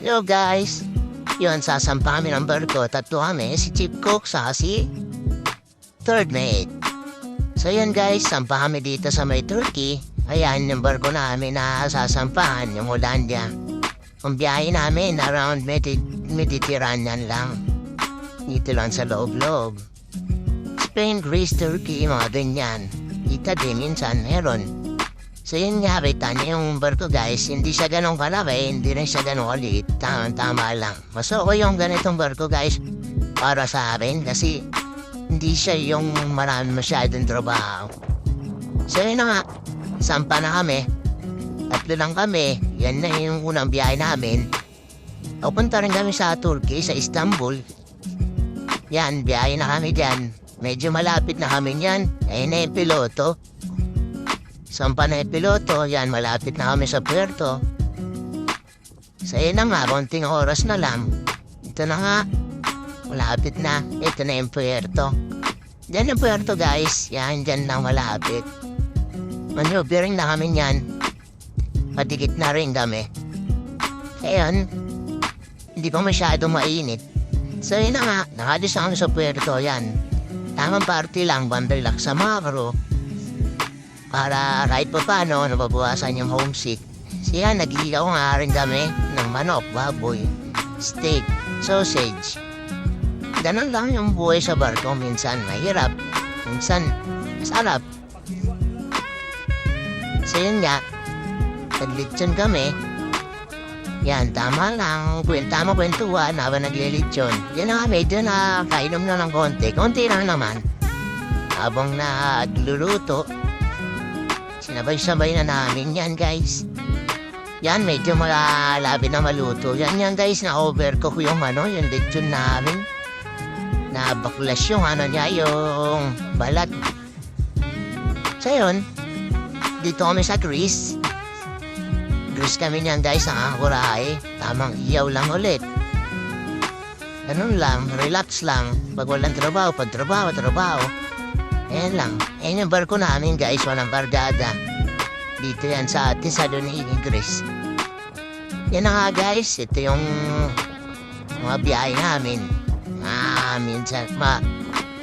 Yo guys, yun sasampa kami ng barko. Tatlo kami, si Chief Cook sa si third mate. So yun guys, sampa kami dito sa may Turkey. Ayan yung barko namin na sasampahan, yung Hollandia. Ang biyahe namin around Mediterranean lang. Dito lang sa loob-loob. Spain, Greece, Turkey, mga ganyan. Italy minsan meron. So yun nga, kita niyo yung barko guys, hindi siya ganong kalaki, hindi rin siya ganong kalit, tama lang. Mas okay yung ganitong barko guys, para sa akin, kasi hindi siya yung marami masyadong trabaho. So yun na nga, sampa na kami, tatlo lang kami, yan na yung unang biyahe namin. Pupunta rin kami sa Turkey, sa Istanbul. Yan, biyahe na kami dyan. Medyo malapit na kami yan, ayun na yung piloto. Sampa na yung piloto, yan, malapit na kami sa puerto. So yun na nga, konting oras na lang. Ito na nga, malapit na, ito na yung puerto. Diyan yung puerto guys, yan, dyan lang malapit. Maneuvering na kami yan. Patikit na rin kami. Ayan, hindi pa masyadong mainit. So yun na nga, nakalis na kami sa puerto, yan. Tamang party lang, banderlak sa makro. Para kahit pa paano, nababawasan yung homesick. Siya, nag-iigaw nga rin kami ng manok, baboy, steak, sausage. Ganun lang yung buhay sa barko. Minsan mahirap, minsan masarap. So yun nga, naglitsyon kami. Yan, tama lang, tama kwentuhan habang naglilitsyon. Yan na kami, doon na kainom na ng konti lang naman. Habang nagluluto, sinabay-sabay na namin yan guys. Yan, medyo malalabi na maluto. Yan guys, na-overcook yung yung lechon namin. Nabaklas yung niya, yung balat. So yun, dito kami sa Greece. Greece kami niyan guys, nakakurahe. Tamang iyaw lang ulit. Ganun lang, relax lang. Pag walang trabaho, trabaho. Ayan lang. Ayan yung barko namin guys, walang barkada. Dito yan sa Thessaloniki, Greece. Yan na nga guys, ito yung mga biyahe namin. Minsan,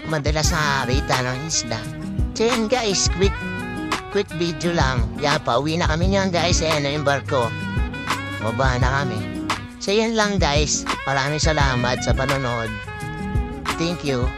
madalas nakakita ng isla. So yan guys, quick video lang. Yan, pauwi na kami niyan guys. Ayan na yung barko. Mababa na kami. So yan lang guys. Maraming salamat sa panonood. Thank you.